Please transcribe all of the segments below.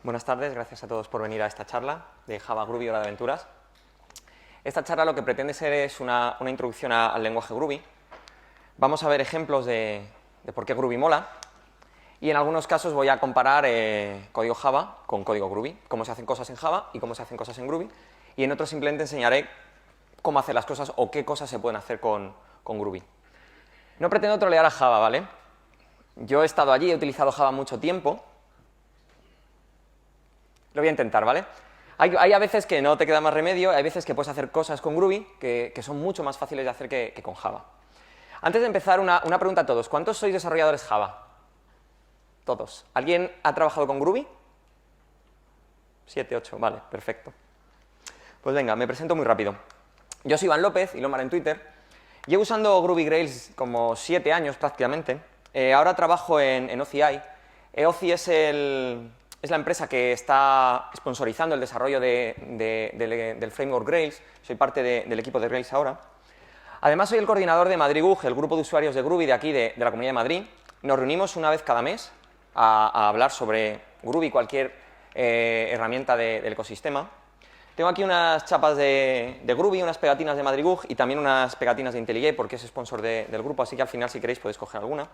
Buenas tardes, gracias a todos por venir a esta charla de Java, Groovy, Hora de Aventuras. Esta charla lo que pretende ser es una introducción al lenguaje Groovy. Vamos a ver ejemplos de por qué Groovy mola y en algunos casos voy a comparar código Java con código Groovy, cómo se hacen cosas en Java y cómo se hacen cosas en Groovy, y en otros simplemente enseñaré cómo hacer las cosas o qué cosas se pueden hacer con Groovy. No pretendo trolear a Java, ¿vale? Yo he estado allí, he utilizado Java mucho tiempo. Lo voy a intentar, ¿vale? Hay a veces que no te queda más remedio, hay veces que puedes hacer cosas con Groovy que son mucho más fáciles de hacer que con Java. Antes de empezar, una pregunta a todos. ¿Cuántos sois desarrolladores Java? Todos. ¿Alguien ha trabajado con Groovy? 7, 8, vale, perfecto. Pues venga, me presento muy rápido. Yo soy Iván López, Ilomar en Twitter. Llevo usando Groovy Grails como 7 años prácticamente. Ahora trabajo en OCI. OCI es la empresa que está sponsorizando el desarrollo del framework Grails. Soy parte del equipo de Grails ahora. Además, soy el coordinador de Madrid UG, el grupo de usuarios de Groovy de aquí, de la Comunidad de Madrid. Nos reunimos una vez cada mes a hablar sobre Groovy, cualquier herramienta del ecosistema. Tengo aquí unas chapas de Groovy, unas pegatinas de Madrid UG y también unas pegatinas de IntelliJ, porque es sponsor del grupo, así que al final, si queréis, podéis coger alguna.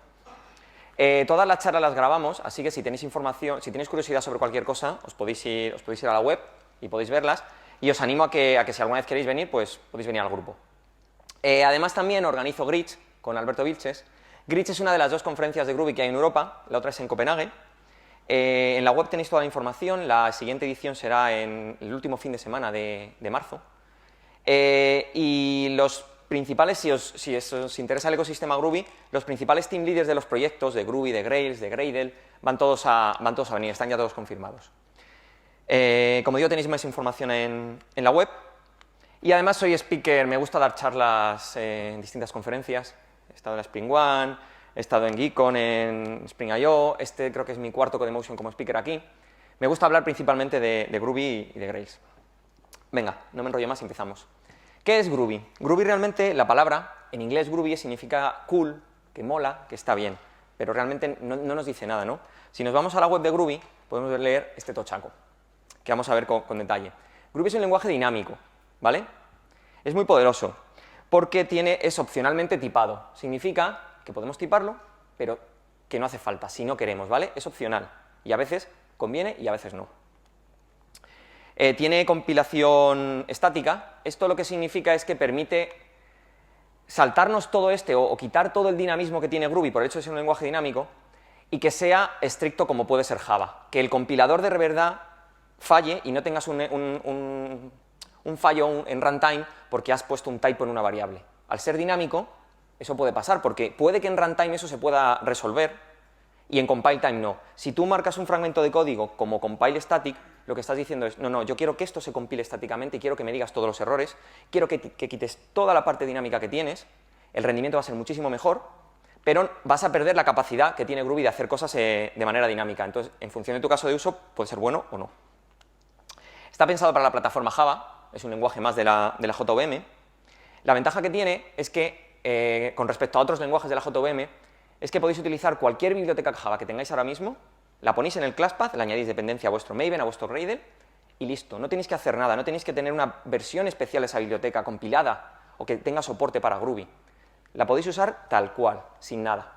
Todas las charlas las grabamos, así que si tenéis información, si tenéis curiosidad sobre cualquier cosa, os podéis ir a la web y podéis verlas, y os animo a que si alguna vez queréis venir, pues podéis venir al grupo. Además también organizo Gritch con Alberto Vilches. Gritch es una de las 2 conferencias de Groovy que hay en Europa, la otra es en Copenhague. En la web tenéis toda la información, la siguiente edición será en el último fin de semana de marzo. Y los principales, si os interesa el ecosistema Groovy, los principales team leaders de los proyectos de Groovy, de Grails, de Gradle, van todos a venir, están ya todos confirmados. Como digo, tenéis más información en la web. Y además soy speaker, me gusta dar charlas en distintas conferencias. He estado en la Spring One, he estado en Geekon, en Spring I.O., creo que es mi cuarto Codemotion como speaker aquí. Me gusta hablar principalmente de Groovy y de Grails. Venga, no me enrollo más y empezamos. ¿Qué es Groovy? Groovy realmente, la palabra, en inglés Groovy significa cool, que mola, que está bien, pero realmente no nos dice nada, ¿no? Si nos vamos a la web de Groovy, podemos leer este tochaco, que vamos a ver con detalle. Groovy es un lenguaje dinámico, ¿vale? Es muy poderoso, porque es opcionalmente tipado. Significa que podemos tiparlo, pero que no hace falta, si no queremos, ¿vale? Es opcional, y a veces conviene y a veces no. Tiene compilación estática. Esto lo que significa es que permite saltarnos todo o quitar todo el dinamismo que tiene Groovy por el hecho de ser un lenguaje dinámico y que sea estricto como puede ser Java. Que el compilador de verdad falle y no tengas un fallo en runtime porque has puesto un typo en una variable. Al ser dinámico, eso puede pasar porque puede que en runtime eso se pueda resolver y en compile time no. Si tú marcas un fragmento de código como compile static, lo que estás diciendo es, no, yo quiero que esto se compile estáticamente y quiero que me digas todos los errores, quiero que quites toda la parte dinámica que tienes, el rendimiento va a ser muchísimo mejor, pero vas a perder la capacidad que tiene Groovy de hacer cosas de manera dinámica. Entonces, en función de tu caso de uso, puede ser bueno o no. Está pensado para la plataforma Java, es un lenguaje más de la JVM. La ventaja que tiene es que, con respecto a otros lenguajes de la JVM, es que podéis utilizar cualquier biblioteca Java que tengáis ahora mismo, la ponéis en el class path, le añadís dependencia a vuestro Maven, a vuestro Gradle, y listo. No tenéis que hacer nada, no tenéis que tener una versión especial de esa biblioteca compilada o que tenga soporte para Groovy. La podéis usar tal cual, sin nada.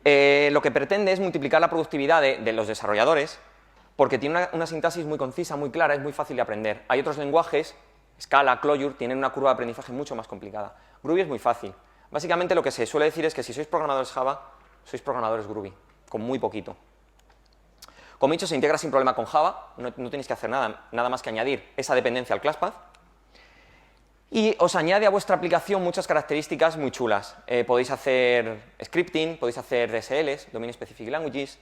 Lo que pretende es multiplicar la productividad de los desarrolladores porque tiene una sintaxis muy concisa, muy clara, es muy fácil de aprender. Hay otros lenguajes, Scala, Clojure, tienen una curva de aprendizaje mucho más complicada. Groovy es muy fácil. Básicamente lo que se suele decir es que si sois programadores Java, sois programadores Groovy, con muy poquito. Como he dicho, se integra sin problema con Java, no tenéis que hacer nada más que añadir esa dependencia al class path. Y os añade a vuestra aplicación muchas características muy chulas. Podéis hacer scripting, podéis hacer DSLs, Domain Specific Languages,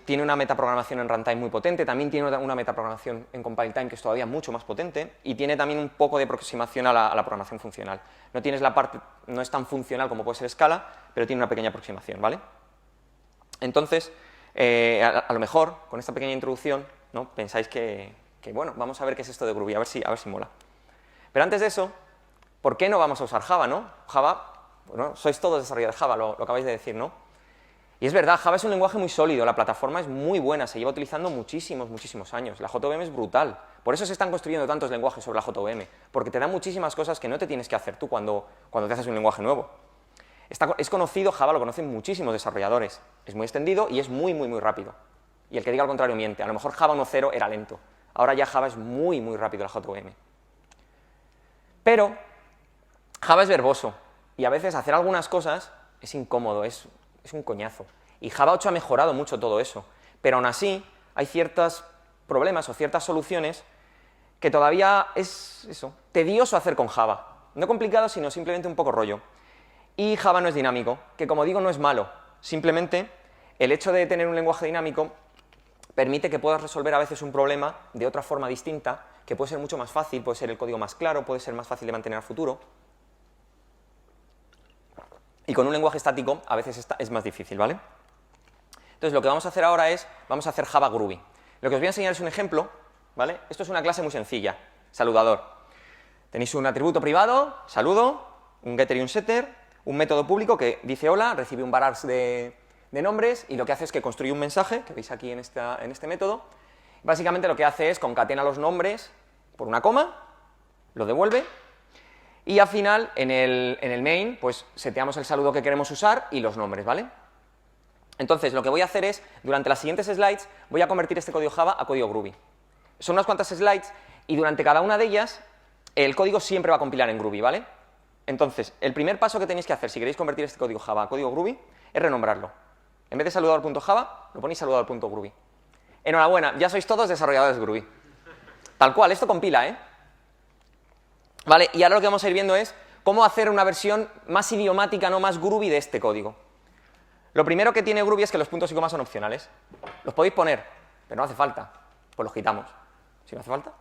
tiene una metaprogramación en runtime muy potente, también tiene una metaprogramación en compile time que es todavía mucho más potente y tiene también un poco de aproximación a la programación funcional. No es tan funcional como puede ser Scala, pero tiene una pequeña aproximación, ¿vale? Entonces, a lo mejor, con esta pequeña introducción, ¿no? Pensáis que, bueno, vamos a ver qué es esto de Groovy, a ver si mola. Pero antes de eso, ¿por qué no vamos a usar Java, no? Java, bueno, sois todos desarrolladores Java, lo acabáis de decir, ¿no? Y es verdad, Java es un lenguaje muy sólido, la plataforma es muy buena, se lleva utilizando muchísimos, muchísimos años. La JVM es brutal. Por eso se están construyendo tantos lenguajes sobre la JVM, porque te da muchísimas cosas que no te tienes que hacer tú cuando te haces un lenguaje nuevo. Es conocido, Java lo conocen muchísimos desarrolladores. Es muy extendido y es muy, muy, muy rápido. Y el que diga al contrario miente. A lo mejor Java 1.0 era lento. Ahora ya Java es muy, muy rápido la JVM. Pero Java es verboso y a veces hacer algunas cosas es incómodo, es un coñazo. Y Java 8 ha mejorado mucho todo eso, pero aún así hay ciertos problemas o ciertas soluciones que todavía es tedioso hacer con Java. No complicado, sino simplemente un poco rollo. Y Java no es dinámico, que como digo no es malo, simplemente el hecho de tener un lenguaje dinámico permite que puedas resolver a veces un problema de otra forma distinta, que puede ser mucho más fácil, puede ser el código más claro, puede ser más fácil de mantener a futuro. Y con un lenguaje estático a veces es más difícil, ¿vale? Entonces lo que vamos a hacer ahora es, vamos a hacer Java Groovy. Lo que os voy a enseñar es un ejemplo, ¿vale? Esto es una clase muy sencilla, saludador. Tenéis un atributo privado, saludo, un getter y un setter, un método público que dice hola, recibe un var de nombres y lo que hace es que construye un mensaje, que veis aquí en este método. Básicamente lo que hace es concatena los nombres por una coma, lo devuelve y al final en el main pues seteamos el saludo que queremos usar y los nombres, ¿vale? Entonces lo que voy a hacer es, durante las siguientes slides voy a convertir este código Java a código Groovy. Son unas cuantas slides y durante cada una de ellas el código siempre va a compilar en Groovy, ¿vale? Entonces, el primer paso que tenéis que hacer si queréis convertir este código Java a código Groovy es renombrarlo. En vez de saludador.java, lo ponéis saludador.groovy. Enhorabuena, ya sois todos desarrolladores Groovy. Tal cual, esto compila, ¿eh? Vale, y ahora lo que vamos a ir viendo es cómo hacer una versión más idiomática, no más Groovy de este código. Lo primero que tiene Groovy es que los puntos y comas son opcionales. Los podéis poner, pero no hace falta. Pues los quitamos. ¿Sí no hace falta?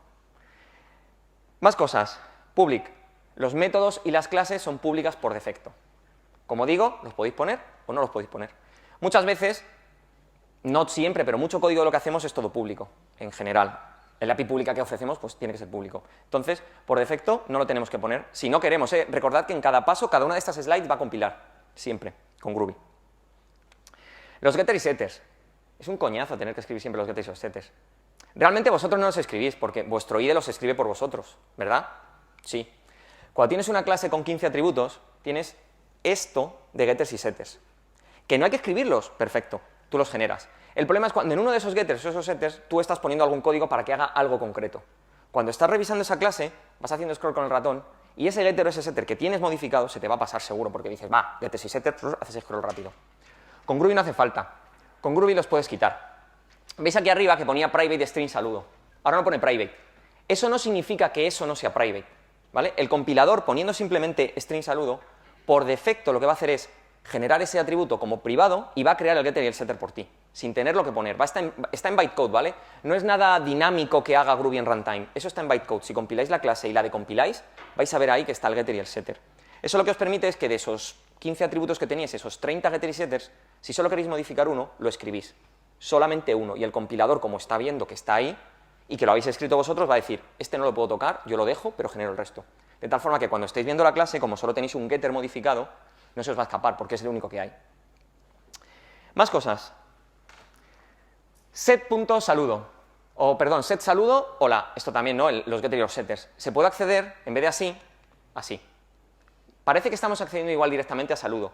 Más cosas. Public. Los métodos y las clases son públicas por defecto. Como digo, los podéis poner o no los podéis poner. Muchas veces, no siempre, pero mucho código de lo que hacemos es todo público, en general. El API pública que ofrecemos pues tiene que ser público. Entonces, por defecto, no lo tenemos que poner. Si no queremos, recordad que en cada paso, cada una de estas slides va a compilar, siempre, con Groovy. Los getters y setters. Es un coñazo tener que escribir siempre los getters y los setters. Realmente vosotros no los escribís, porque vuestro IDE los escribe por vosotros, ¿verdad? Sí. Cuando tienes una clase con 15 atributos, tienes esto de getters y setters. Que no hay que escribirlos, perfecto, tú los generas. El problema es cuando en uno de esos getters o esos setters tú estás poniendo algún código para que haga algo concreto. Cuando estás revisando esa clase, vas haciendo scroll con el ratón y ese getter o ese setter que tienes modificado se te va a pasar seguro porque dices, va, getters y setters, haces scroll rápido. Con Groovy no hace falta. Con Groovy los puedes quitar. ¿Veis aquí arriba que ponía private string saludo? Ahora no pone private. Eso no significa que eso no sea private, ¿vale? El compilador, poniendo simplemente string saludo, por defecto lo que va a hacer es generar ese atributo como privado y va a crear el getter y el setter por ti, sin tener lo que poner. Está en bytecode, ¿vale? No es nada dinámico que haga Groovy en runtime. Eso está en bytecode. Si compiláis la clase y la decompiláis, vais a ver ahí que está el getter y el setter. Eso lo que os permite es que de esos 15 atributos que tenéis, esos 30 getter y setters, si solo queréis modificar uno, lo escribís. Solamente uno. Y el compilador, como está viendo que está ahí y que lo habéis escrito vosotros, va a decir, este no lo puedo tocar, yo lo dejo, pero genero el resto. De tal forma que cuando estéis viendo la clase, como solo tenéis un getter modificado, no se os va a escapar porque es el único que hay. Más cosas. Set.saludo. O, perdón, set saludo, hola. Esto también, ¿no? Los getters y los setters. Se puede acceder, en vez de así, así. Parece que estamos accediendo igual directamente a saludo.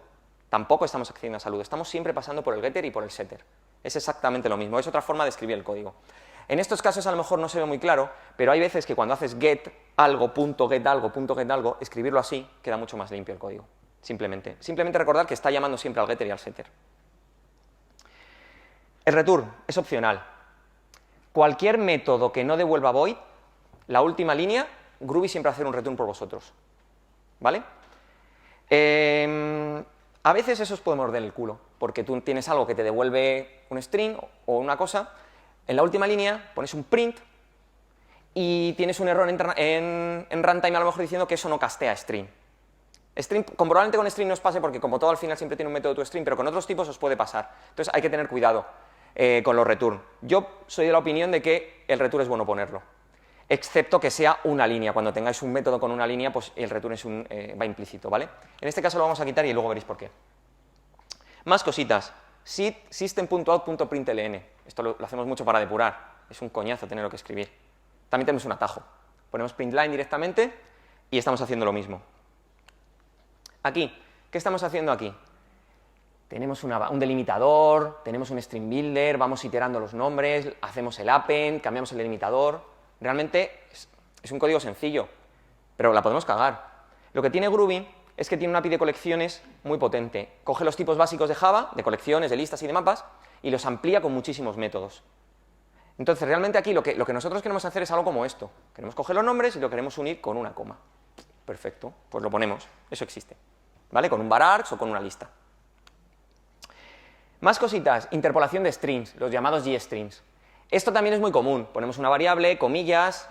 Tampoco estamos accediendo a saludo. Estamos siempre pasando por el getter y por el setter. Es exactamente lo mismo. Es otra forma de escribir el código. En estos casos a lo mejor no se ve muy claro, pero hay veces que cuando haces get algo, punto get algo, punto get algo, escribirlo así queda mucho más limpio el código. Simplemente recordar que está llamando siempre al getter y al setter. El return es opcional. Cualquier método que no devuelva void, la última línea, Groovy siempre va a hacer un return por vosotros. ¿Vale? A veces eso os puede morder el culo, porque tú tienes algo que te devuelve un string o una cosa, en la última línea pones un print y tienes un error en runtime a lo mejor diciendo que eso no castea string. Probablemente con string no os pase porque como todo al final siempre tiene un método toString, pero con otros tipos os puede pasar. Entonces hay que tener cuidado con los return. Yo soy de la opinión de que el return es bueno ponerlo, excepto que sea una línea. Cuando tengáis un método con una línea, pues el return va implícito, ¿vale? En este caso lo vamos a quitar y luego veréis por qué. Más cositas. system.out.println. Esto lo hacemos mucho para depurar. Es un coñazo tenerlo que escribir. También tenemos un atajo. Ponemos println directamente y estamos haciendo lo mismo. Aquí, ¿qué estamos haciendo aquí? Tenemos un delimitador, tenemos un string builder, vamos iterando los nombres, hacemos el append, cambiamos el delimitador. Realmente es un código sencillo, pero la podemos cagar. Lo que tiene Groovy es que tiene una API de colecciones muy potente. Coge los tipos básicos de Java, de colecciones, de listas y de mapas, y los amplía con muchísimos métodos. Entonces, realmente aquí lo que nosotros queremos hacer es algo como esto. Queremos coger los nombres y lo queremos unir con una coma. Perfecto, pues lo ponemos. Eso existe. ¿Vale? Con un varargs o con una lista. Más cositas. Interpolación de strings, los llamados gstrings. Esto también es muy común. Ponemos una variable, comillas,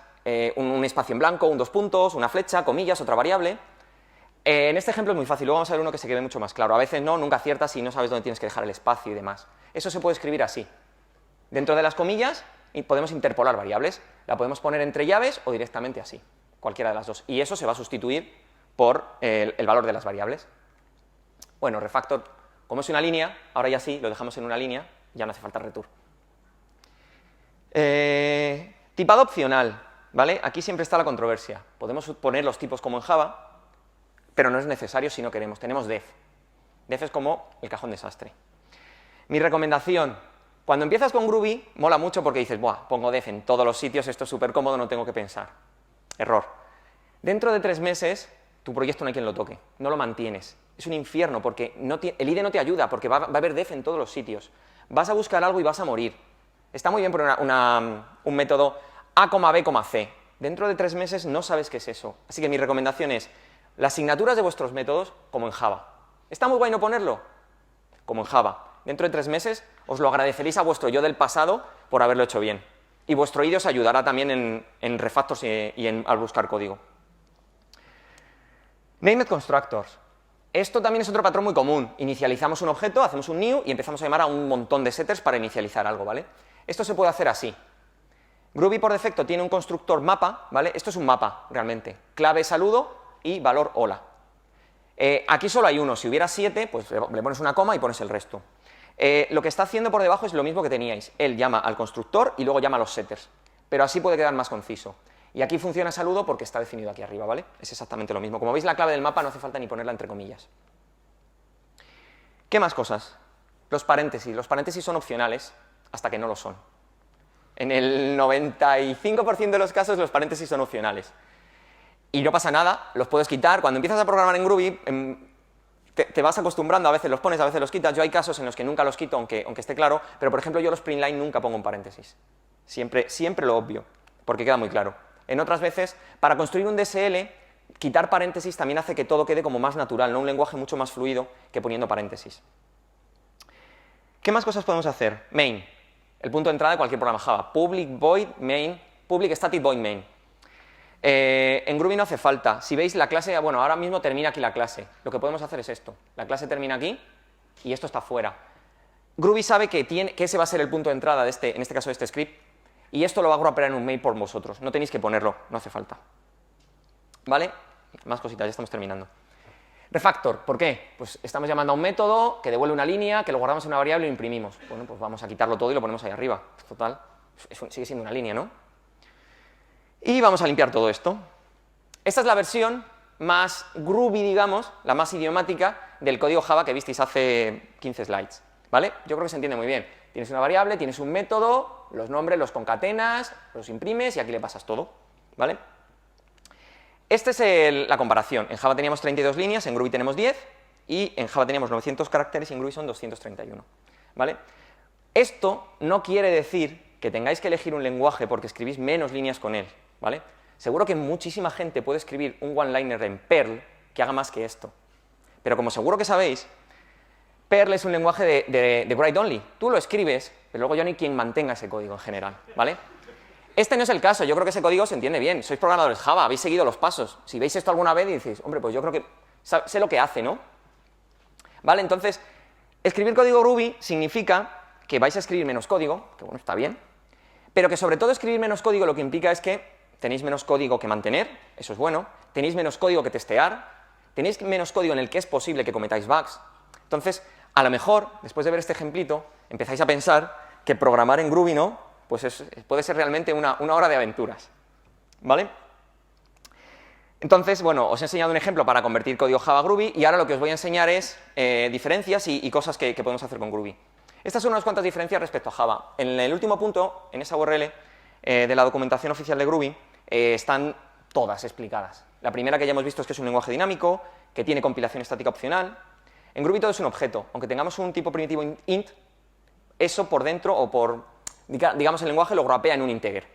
un espacio en blanco, un dos puntos, una flecha, comillas, otra variable. En este ejemplo es muy fácil. Luego vamos a ver uno que se quede mucho más claro. A veces no, nunca aciertas si no sabes dónde tienes que dejar el espacio y demás. Eso se puede escribir así. Dentro de las comillas podemos interpolar variables. La podemos poner entre llaves o directamente así, cualquiera de las dos. Y eso se va a sustituir por el valor de las variables. Bueno, refactor, como es una línea, ahora ya sí, lo dejamos en una línea, ya no hace falta return. Tipado opcional, ¿vale? Aquí siempre está la controversia. Podemos poner los tipos como en Java, pero no es necesario si no queremos. Tenemos def. Def es como el cajón desastre. Mi recomendación: cuando empiezas con Groovy, mola mucho porque dices, buah, pongo def en todos los sitios, esto es súper cómodo, no tengo que pensar. Error. Dentro de 3 meses, tu proyecto no hay quien lo toque, no lo mantienes. Es un infierno porque el IDE no te ayuda, porque va a haber def en todos los sitios. Vas a buscar algo y vas a morir. Está muy bien poner un método A, B, C. Dentro de 3 meses no sabes qué es eso. Así que mi recomendación es, las asignaturas de vuestros métodos, como en Java. ¿Está muy guay no ponerlo? Como en Java. Dentro de 3 meses os lo agradeceréis a vuestro yo del pasado por haberlo hecho bien. Y vuestro IDE os ayudará también en refactors y al buscar código. Named constructors. Esto también es otro patrón muy común. Inicializamos un objeto, hacemos un new y empezamos a llamar a un montón de setters para inicializar algo, ¿vale? Esto se puede hacer así. Groovy por defecto tiene un constructor mapa, ¿vale? Esto es un mapa, realmente. Clave saludo y valor hola. Aquí solo hay uno. Si hubiera 7, pues le pones una coma y pones el resto. Lo que está haciendo por debajo es lo mismo que teníais. Él llama al constructor y luego llama a los setters. Pero así puede quedar más conciso. Y aquí funciona saludo porque está definido aquí arriba, ¿vale? Es exactamente lo mismo. Como veis, la clave del mapa no hace falta ni ponerla entre comillas. ¿Qué más cosas? Los paréntesis. Los paréntesis son opcionales hasta que no lo son. En el 95% de los casos los paréntesis son opcionales. Y no pasa nada, los puedes quitar. Cuando empiezas a programar en Groovy, te vas acostumbrando, a veces los pones, a veces los quitas. Yo hay casos en los que nunca los quito, aunque esté claro, pero por ejemplo yo los println nunca pongo un paréntesis. Siempre lo obvio, porque queda muy claro. En otras veces, para construir un DSL, quitar paréntesis también hace que todo quede como más natural, ¿no? Un lenguaje mucho más fluido que poniendo paréntesis. ¿Qué más cosas podemos hacer? Main, el punto de entrada de cualquier programa Java. Public void main, public static void main. En Groovy no hace falta. Si veis la clase, bueno, ahora mismo termina aquí la clase. Lo que podemos hacer es esto. La clase termina aquí y esto está fuera. Groovy sabe que ese va a ser el punto de entrada de en este caso de este script, y esto lo va a operar en un main por vosotros. No tenéis que ponerlo, no hace falta. ¿Vale? Más cositas, ya estamos terminando. Refactor, ¿por qué? Pues estamos llamando a un método que devuelve una línea, que lo guardamos en una variable y lo imprimimos. Bueno, pues vamos a quitarlo todo y lo ponemos ahí arriba. Total, sigue siendo una línea, ¿no? Y vamos a limpiar todo esto. Esta es la versión más groovy, digamos, la más idiomática del código Java que visteis hace 15 slides, ¿vale? Yo creo que se entiende muy bien. Tienes una variable, tienes un método, los nombres los concatenas, los imprimes y aquí le pasas todo, ¿vale? Esta es la comparación. En Java teníamos 32 líneas, en Groovy tenemos 10, y en Java teníamos 900 caracteres y en Groovy son 231, ¿vale? Esto no quiere decir que tengáis que elegir un lenguaje porque escribís menos líneas con él, ¿vale? Seguro que muchísima gente puede escribir un one-liner en Perl que haga más que esto. Pero como seguro que sabéis, Perl es un lenguaje de write-only. Tú lo escribes, pero luego ya no hay quien mantenga ese código en general, ¿vale? Este no es el caso. Yo creo que ese código se entiende bien. Sois programadores Java, habéis seguido los pasos. Si veis esto alguna vez y decís, hombre, pues yo creo que sé lo que hace, ¿no? ¿Vale? Entonces, escribir código Groovy significa que vais a escribir menos código, que bueno, está bien, pero que sobre todo escribir menos código lo que implica es que tenéis menos código que mantener, eso es bueno, tenéis menos código que testear, tenéis menos código en el que es posible que cometáis bugs. Entonces, A lo mejor, después de ver este ejemplito, empezáis a pensar que programar en Groovy, ¿no? Pues puede ser realmente una hora de aventuras, ¿vale? Entonces, bueno, os he enseñado un ejemplo para convertir código Java a Groovy y ahora lo que os voy a enseñar es diferencias y cosas que podemos hacer con Groovy. Estas son unas cuantas diferencias respecto a Java. En el último punto, en esa URL de la documentación oficial de Groovy, están todas explicadas. La primera que ya hemos visto es que es un lenguaje dinámico, que tiene compilación estática opcional. En Groovy todo es un objeto. Aunque tengamos un tipo primitivo int, eso por dentro o por, digamos, el lenguaje lo grapea en un integer,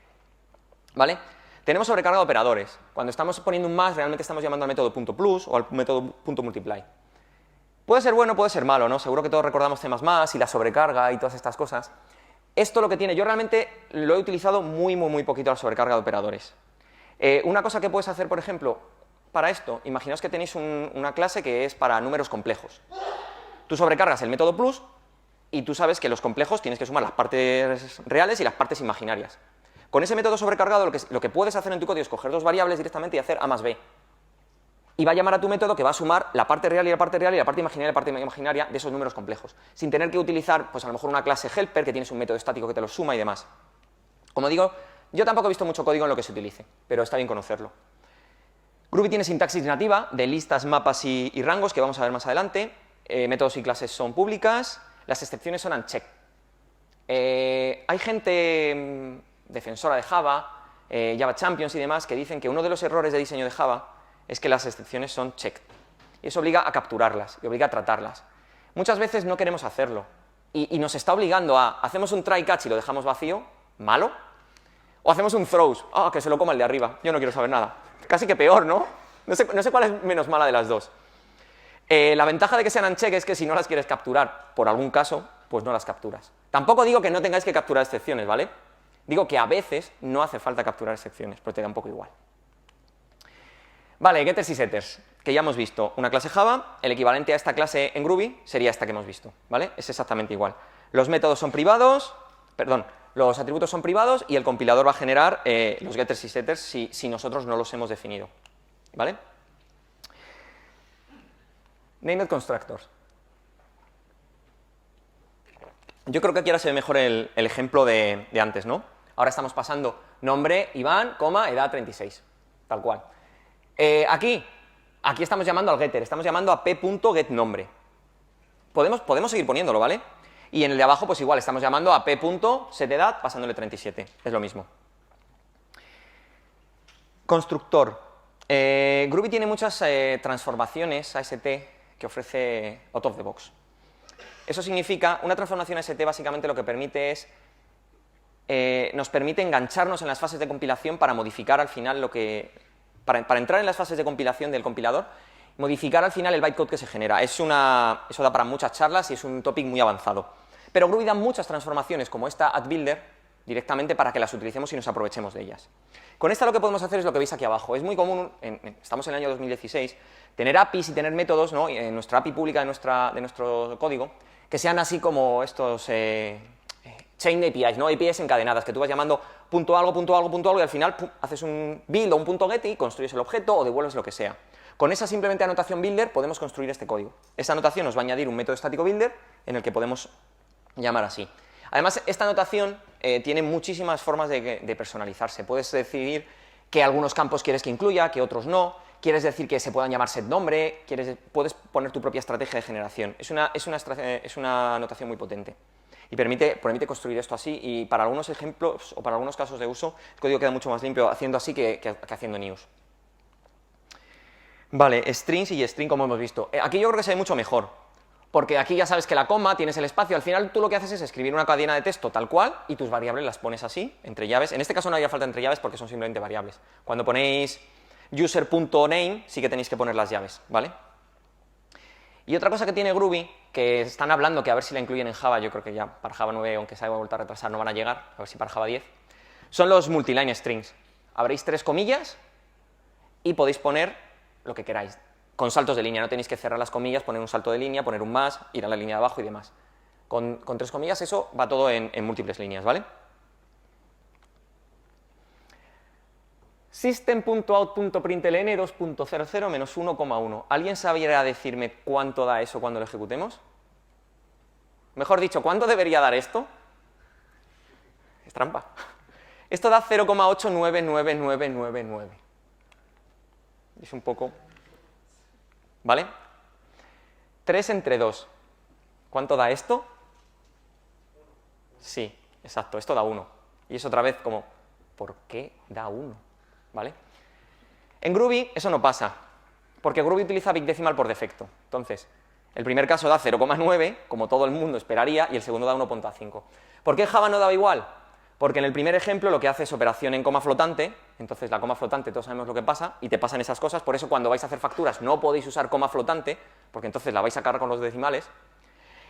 ¿vale? Tenemos sobrecarga de operadores. Cuando estamos poniendo un más, realmente estamos llamando al método .plus o al método .multiply. Puede ser bueno, puede ser malo, ¿no? Seguro que todos recordamos C++ y la sobrecarga y todas estas cosas. Esto lo que tiene, yo realmente lo he utilizado muy poquito la sobrecarga de operadores. Una cosa que puedes hacer, por ejemplo, para esto, imaginaos que tenéis una clase que es para números complejos. Tú sobrecargas el método plus y tú sabes que los complejos tienes que sumar las partes reales y las partes imaginarias. Con ese método sobrecargado lo que puedes hacer en tu código es coger dos variables directamente y hacer A más B. Y va a llamar a tu método que va a sumar la parte real y la parte real y la parte imaginaria de esos números complejos, sin tener que utilizar, pues a lo mejor una clase helper que tienes un método estático que te los suma y demás. Como digo, yo tampoco he visto mucho código en lo que se utilice, pero está bien conocerlo. Groovy tiene sintaxis nativa de listas, mapas y rangos, que vamos a ver más adelante. Métodos y clases son públicas, las excepciones son unchecked. Hay gente defensora de Java, Java Champions y demás, que dicen que uno de los errores de diseño de Java es que las excepciones son checked. Y eso obliga a capturarlas y obliga a tratarlas. Muchas veces no queremos hacerlo y nos está obligando a, hacemos un try catch y lo dejamos vacío, malo, o hacemos un throws, que se lo coma el de arriba, yo no quiero saber nada. Casi que peor, ¿no? No sé cuál es menos mala de las dos. La ventaja de que sean unchecked es que si no las quieres capturar por algún caso, pues no las capturas. Tampoco digo que no tengáis que capturar excepciones, ¿vale? Digo que a veces no hace falta capturar excepciones, porque te da un poco igual. Vale, getters y setters, que ya hemos visto. Una clase Java, el equivalente a esta clase en Groovy sería esta que hemos visto, ¿vale? Es exactamente igual. Los métodos son privados, los atributos son privados y el compilador va a generar los getters y setters si nosotros no los hemos definido, ¿vale? Named constructors. Yo creo que aquí ahora se ve mejor el ejemplo de antes, ¿no? Ahora estamos pasando nombre Iván, edad 36, tal cual. Aquí estamos llamando al getter, estamos llamando a p.getNombre. Podemos seguir poniéndolo, ¿vale? Y en el de abajo, pues igual, estamos llamando a p.setEdad pasándole 37, es lo mismo. Constructor. Groovy tiene muchas transformaciones AST que ofrece out of the box. Eso significa, una transformación AST básicamente lo que permite es, nos permite engancharnos en las fases de compilación para modificar al final lo que, para entrar en las fases de compilación del compilador, modificar al final el bytecode que se genera. Eso da para muchas charlas y es un topic muy avanzado. Pero Groovy da muchas transformaciones como esta add_builder directamente para que las utilicemos y nos aprovechemos de ellas. Con esta lo que podemos hacer es lo que veis aquí abajo. Es muy común, estamos en el año 2016, tener APIs y tener métodos, ¿no? En nuestra API pública de nuestro código, que sean así como estos chain APIs, ¿no? APIs encadenadas, que tú vas llamando punto algo, y al final haces un build o un punto get y construyes el objeto o devuelves lo que sea. Con esa simplemente anotación builder podemos construir este código. Esa anotación nos va a añadir un método estático builder en el que podemos llamar así. Además, esta anotación tiene muchísimas formas de personalizarse. Puedes decidir que algunos campos quieres que incluya, que otros no. Quieres decir que se puedan llamar setNombre, puedes poner tu propia estrategia de generación. Es una anotación muy potente. Y permite construir esto así, y para algunos ejemplos o para algunos casos de uso, el código queda mucho más limpio haciendo así que haciendo news. Vale, strings y string como hemos visto. Aquí yo creo que se ve mucho mejor, porque aquí ya sabes que la coma, tienes el espacio, al final tú lo que haces es escribir una cadena de texto tal cual y tus variables las pones así, entre llaves. En este caso no haría falta entre llaves porque son simplemente variables. Cuando ponéis user.name sí que tenéis que poner las llaves, ¿vale? Y otra cosa que tiene Groovy, que están hablando que a ver si la incluyen en Java, yo creo que ya para Java 9, aunque se haya vuelto a retrasar, no van a llegar, a ver si para Java 10, son los multiline strings. Abréis 3 comillas y podéis poner lo que queráis, con saltos de línea, no tenéis que cerrar las comillas, poner un salto de línea, poner un más, ir a la línea de abajo y demás. Con 3 comillas eso va todo en múltiples líneas, ¿vale? System.out.println 2.00 -1,1. ¿Alguien sabría decirme cuánto da eso cuando lo ejecutemos? Mejor dicho, ¿cuánto debería dar esto? Es trampa. Esto da 0,899999. Es un poco... ¿Vale? 3 entre 2. ¿Cuánto da esto? Sí, exacto, esto da 1. Y es otra vez como, ¿por qué da 1? ¿Vale? En Groovy eso no pasa, porque Groovy utiliza Big Decimal por defecto. Entonces, el primer caso da 0,9, como todo el mundo esperaría, y el segundo da 1,5. ¿Por qué Java no daba igual? Porque en el primer ejemplo lo que hace es operación en coma flotante, entonces la coma flotante todos sabemos lo que pasa, y te pasan esas cosas, por eso cuando vais a hacer facturas no podéis usar coma flotante, porque entonces la vais a cargar con los decimales.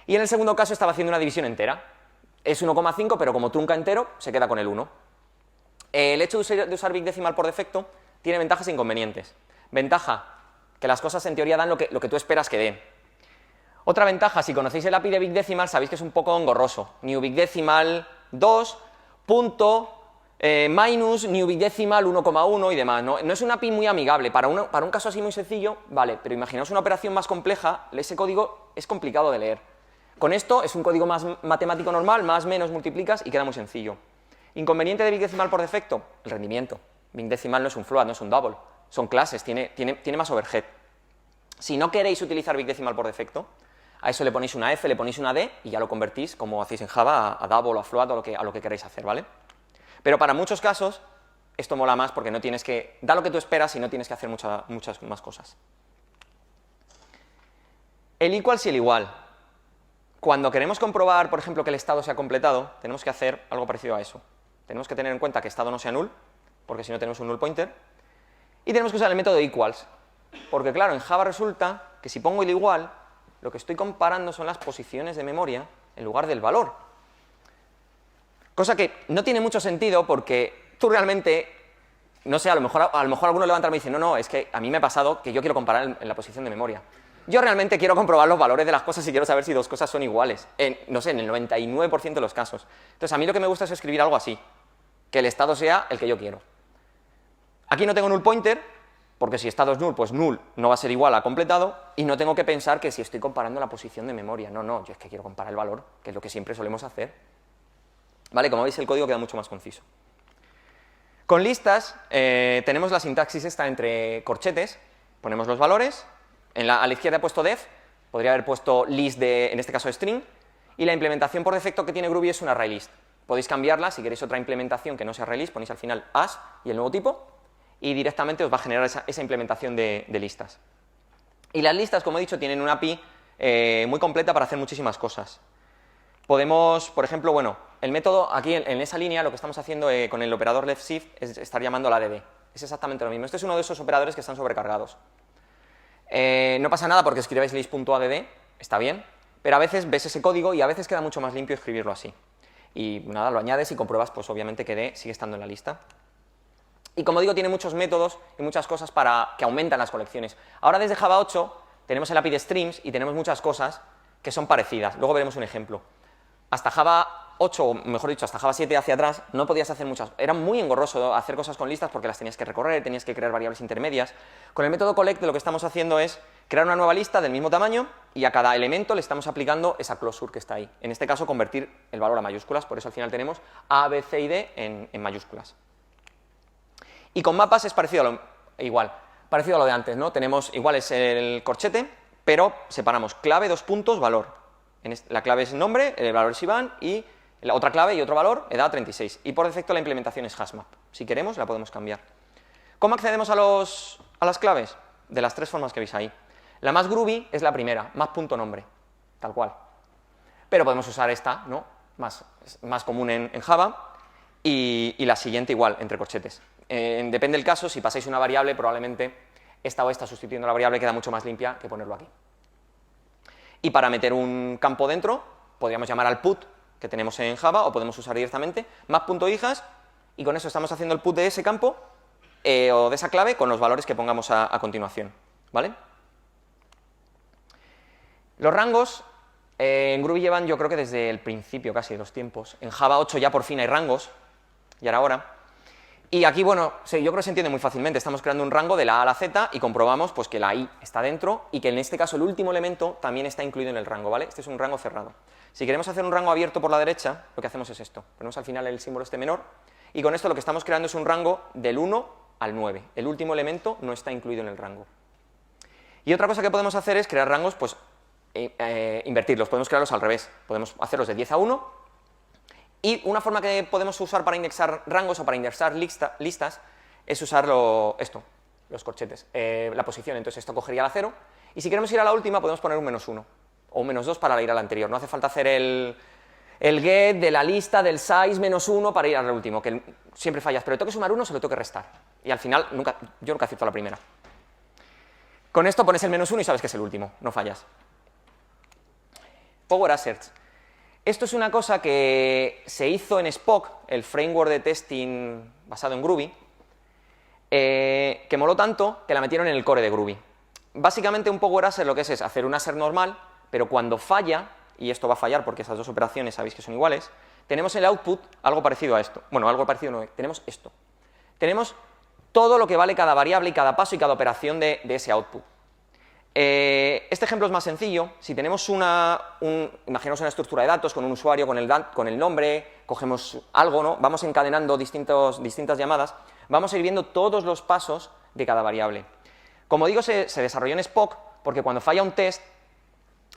Y en el segundo caso estaba haciendo una división entera. Es 1,5, pero como trunca entero, se queda con el 1. El hecho de usar Big Decimal por defecto tiene ventajas e inconvenientes. Ventaja, que las cosas en teoría dan lo que tú esperas que den. Otra ventaja, si conocéis el API de Big Decimal, sabéis que es un poco engorroso. New Big Decimal 2, punto, minus, New Big Decimal 1,1 y demás. ¿No? No es un API muy amigable. Para un caso así muy sencillo, vale, pero imaginaos una operación más compleja, ese código es complicado de leer. Con esto es un código más matemático normal, más menos multiplicas y queda muy sencillo. Inconveniente de Big Decimal por defecto, el rendimiento. Big Decimal no es un float, no es un double, son clases, tiene más overhead. Si no queréis utilizar Big Decimal por defecto, a eso le ponéis una F, le ponéis una D y ya lo convertís, como hacéis en Java, a double, a float, a lo que queréis hacer, ¿vale? Pero para muchos casos, esto mola más porque no tienes que... da lo que tú esperas y no tienes que hacer muchas más cosas. El equals y el igual. Cuando queremos comprobar, por ejemplo, que el estado se ha completado, tenemos que hacer algo parecido a eso. Tenemos que tener en cuenta que estado no sea null, porque si no tenemos un null pointer, y tenemos que usar el método equals, porque claro, en Java resulta que si pongo el igual, lo que estoy comparando son las posiciones de memoria en lugar del valor. Cosa que no tiene mucho sentido porque tú realmente, no sé, a lo mejor alguno levanta y me dice, no, es que a mí me ha pasado que yo quiero comparar en la posición de memoria. Yo realmente quiero comprobar los valores de las cosas y quiero saber si dos cosas son iguales, no sé, en el 99% de los casos. Entonces, a mí lo que me gusta es escribir algo así, que el estado sea el que yo quiero. Aquí no tengo null pointer, porque si estado es null, pues null no va a ser igual a completado, y no tengo que pensar que si estoy comparando la posición de memoria. No, yo es que quiero comparar el valor, que es lo que siempre solemos hacer. ¿Vale? Como veis, el código queda mucho más conciso. Con listas, tenemos la sintaxis esta entre corchetes, ponemos los valores. A la izquierda he puesto def, podría haber puesto list en este caso string, y la implementación por defecto que tiene Groovy es un ArrayList. Podéis cambiarla, si queréis otra implementación que no sea ArrayList, ponéis al final as y el nuevo tipo, y directamente os va a generar esa implementación de listas. Y las listas, como he dicho, tienen una API muy completa para hacer muchísimas cosas. Podemos, por ejemplo, bueno, el método, aquí en esa línea, lo que estamos haciendo con el operador left shift es estar llamando la add. Es exactamente lo mismo. Este es uno de esos operadores que están sobrecargados. No pasa nada porque escribáis list.add, está bien, pero a veces ves ese código y a veces queda mucho más limpio escribirlo así. Y nada, lo añades y compruebas, pues obviamente que D sigue estando en la lista. Y como digo, tiene muchos métodos y muchas cosas que aumentan las colecciones. Ahora desde Java 8 tenemos el API de streams y tenemos muchas cosas que son parecidas. Luego veremos un ejemplo. Hasta Java 8, o mejor dicho, hasta Java 7 hacia atrás, no podías hacer muchas. Era muy engorroso hacer cosas con listas porque las tenías que recorrer, tenías que crear variables intermedias. Con el método collect lo que estamos haciendo es crear una nueva lista del mismo tamaño y a cada elemento le estamos aplicando esa closure que está ahí. En este caso, convertir el valor a mayúsculas, por eso al final tenemos A, B, C y D en mayúsculas. Y con mapas es parecido parecido a lo de antes, ¿no? Tenemos, igual es el corchete, pero separamos clave, dos puntos, valor. La clave es nombre, el valor es Iván, y la otra clave y otro valor, edad 36. Y por defecto la implementación es hashmap. Si queremos, la podemos cambiar. ¿Cómo accedemos a las claves? De las tres formas que veis ahí. La más groovy es la primera, map.nombre, tal cual. Pero podemos usar esta, ¿no? Más común en Java, y la siguiente igual, entre corchetes. Depende del caso, si pasáis una variable, probablemente esta o esta sustituyendo la variable queda mucho más limpia que ponerlo aquí. Y para meter un campo dentro, podríamos llamar al put que tenemos en Java, o podemos usar directamente map.hijas, y con eso estamos haciendo el put de ese campo, o de esa clave, con los valores que pongamos a continuación, ¿vale? Los rangos, en Groovy llevan, yo creo que desde el principio casi de los tiempos. En Java 8 ya por fin hay rangos, ya era hora. Y aquí, bueno, yo creo que se entiende muy fácilmente. Estamos creando un rango de la A a la Z y comprobamos pues, que la I está dentro y que en este caso el último elemento también está incluido en el rango, ¿vale? Este es un rango cerrado. Si queremos hacer un rango abierto por la derecha, lo que hacemos es esto. Ponemos al final el símbolo este menor y con esto lo que estamos creando es un rango del 1 al 9. El último elemento no está incluido en el rango. Y otra cosa que podemos hacer es crear rangos, pues, invertirlos. Podemos crearlos al revés. Podemos hacerlos de 10 a 1. Y una forma que podemos usar para indexar rangos o para indexar listas es usar esto, los corchetes, la posición. Entonces esto cogería la 0 y si queremos ir a la última podemos poner un -1 o un -2 para ir a la anterior. No hace falta hacer el get de la lista del size -1 para ir al último, que siempre fallas, pero le tengo que sumar 1 se lo tengo que restar. Y al final yo nunca acierto la primera. Con esto pones el -1 y sabes que es el último, no fallas. Power Asserts. Esto es una cosa que se hizo en Spock, el framework de testing basado en Groovy, que moló tanto que la metieron en el core de Groovy. Básicamente un Power Assert lo que es hacer un assert normal, pero cuando falla, y esto va a fallar porque esas dos operaciones sabéis que son iguales, tenemos en el output algo parecido a esto. Bueno, algo parecido no, tenemos esto. Tenemos todo lo que vale cada variable y cada paso y cada operación de ese output. Este ejemplo es más sencillo. Si tenemos imaginemos una estructura de datos con un usuario, con el nombre, cogemos algo, ¿no? Vamos encadenando distintas llamadas, vamos a ir viendo todos los pasos de cada variable. Como digo, se desarrolló en Spock porque cuando falla un test,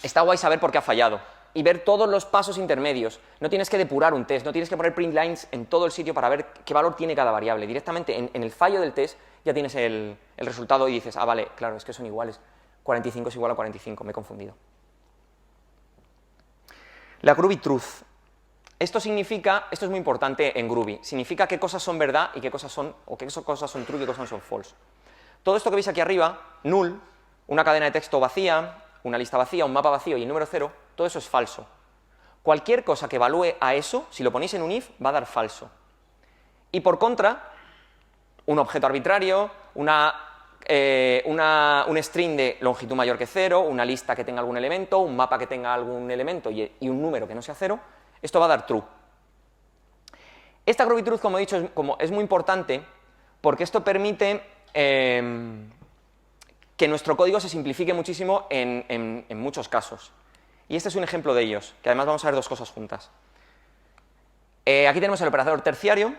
está guay saber por qué ha fallado y ver todos los pasos intermedios. No tienes que depurar un test, no tienes que poner print lines en todo el sitio para ver qué valor tiene cada variable. Directamente en el fallo del test ya tienes el resultado y dices, ah, vale, claro, es que son iguales. 45 es igual a 45, me he confundido. La Groovy Truth. Esto es muy importante en Groovy, significa qué cosas son verdad y qué cosas son true y qué cosas son false. Todo esto que veis aquí arriba, null, una cadena de texto vacía, una lista vacía, un mapa vacío y el número 0, todo eso es falso. Cualquier cosa que evalúe a eso, si lo ponéis en un if, va a dar falso. Y por contra, un objeto arbitrario, un string de longitud mayor que 0, una lista que tenga algún elemento, un mapa que tenga algún elemento y un número que no sea 0, esto va a dar true. Esta Groovy Truth, como he dicho, es muy importante porque esto permite que nuestro código se simplifique muchísimo en muchos casos. Y este es un ejemplo de ellos, que además vamos a ver dos cosas juntas. Aquí tenemos el operador ternario,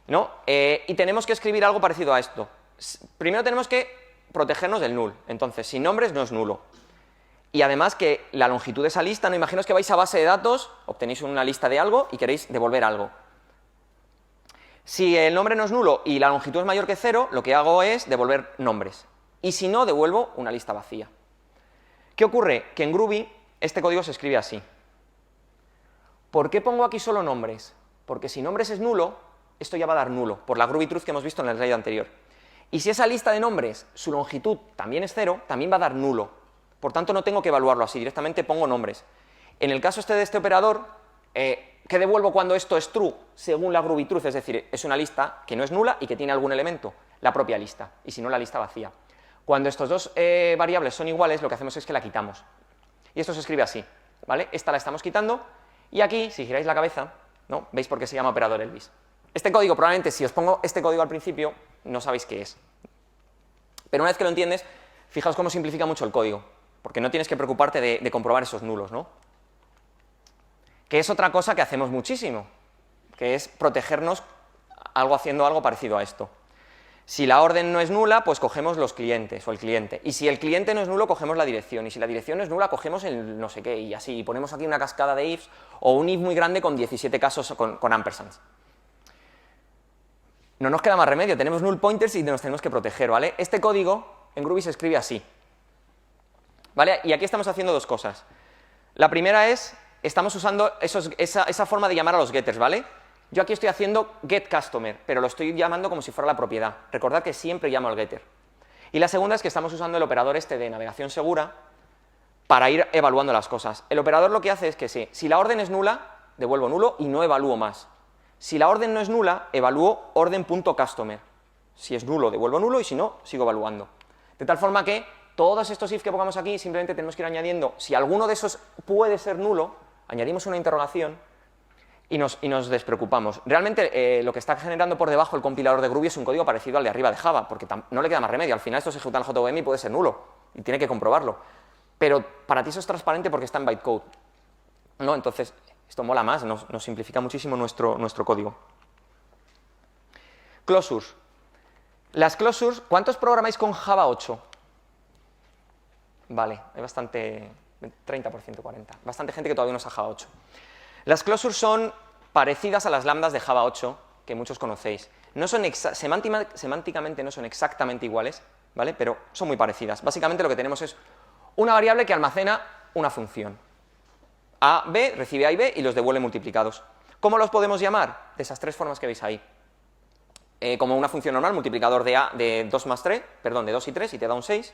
¿no? Y tenemos que escribir algo parecido a esto. Primero tenemos que protegernos del null. Entonces, sin nombres no es nulo. Y además que la longitud de esa lista, no imaginaos que vais a base de datos, obtenéis una lista de algo y queréis devolver algo. Si el nombre no es nulo y la longitud es mayor que 0, lo que hago es devolver nombres. Y si no, devuelvo una lista vacía. ¿Qué ocurre? Que en Groovy este código se escribe así. ¿Por qué pongo aquí solo nombres? Porque si nombres es nulo, esto ya va a dar nulo, por la Groovy Truth que hemos visto en el slide anterior. Y si esa lista de nombres, su longitud también es 0, también va a dar nulo. Por tanto, no tengo que evaluarlo así, directamente pongo nombres. En el caso de este operador, ¿qué devuelvo cuando esto es true? Según la Groovy Truth, es decir, es una lista que no es nula y que tiene algún elemento, la propia lista, y si no, la lista vacía. Cuando estos dos variables son iguales, lo que hacemos es que la quitamos. Y esto se escribe así, ¿vale? Esta la estamos quitando, y aquí, si giráis la cabeza, ¿no? ¿Veis por qué se llama operador Elvis? Este código, probablemente, si os pongo este código al principio, no sabéis qué es. Pero una vez que lo entiendes, fijaos cómo simplifica mucho el código, porque no tienes que preocuparte de comprobar esos nulos, ¿no? Que es otra cosa que hacemos muchísimo, que es protegernos haciendo algo parecido a esto. Si la orden no es nula, pues cogemos los clientes o el cliente. Y si el cliente no es nulo, cogemos la dirección. Y si la dirección no es nula, cogemos el no sé qué. Y así, ponemos aquí una cascada de ifs o un if muy grande con 17 casos con ampersands. No nos queda más remedio, tenemos null pointers y nos tenemos que proteger, ¿vale? Este código en Groovy se escribe así, ¿vale? Y aquí estamos haciendo dos cosas. La primera es, estamos usando esa forma de llamar a los getters, ¿vale? Yo aquí estoy haciendo getCustomer, pero lo estoy llamando como si fuera la propiedad. Recordad que siempre llamo al getter. Y la segunda es que estamos usando el operador este de navegación segura para ir evaluando las cosas. El operador lo que hace es que si la orden es nula, devuelvo nulo y no evalúo más. Si la orden no es nula, evalúo orden.customer. Si es nulo, devuelvo nulo y si no, sigo evaluando. De tal forma que todos estos if que pongamos aquí simplemente tenemos que ir añadiendo, si alguno de esos puede ser nulo, añadimos una interrogación y nos despreocupamos. Realmente lo que está generando por debajo el compilador de Groovy es un código parecido al de arriba de Java, porque no le queda más remedio. Al final esto se ejecuta en el JVM y puede ser nulo, y tiene que comprobarlo. Pero para ti eso es transparente porque está en bytecode, ¿no? Entonces, esto mola más, nos simplifica muchísimo nuestro código. Closures. Las closures, ¿cuántos programáis con Java 8? Vale, hay bastante, 30%, 40%. Bastante gente que todavía no usa Java 8. Las closures son parecidas a las lambdas de Java 8, que muchos conocéis. No son semánticamente no son exactamente iguales, ¿vale? Pero son muy parecidas. Básicamente lo que tenemos es una variable que almacena una función. A, B, recibe A y B y los devuelve multiplicados. ¿Cómo los podemos llamar? De esas tres formas que veis ahí. Como una función normal, multiplicador de 2 más 3, perdón, de 2 y 3 y te da un 6.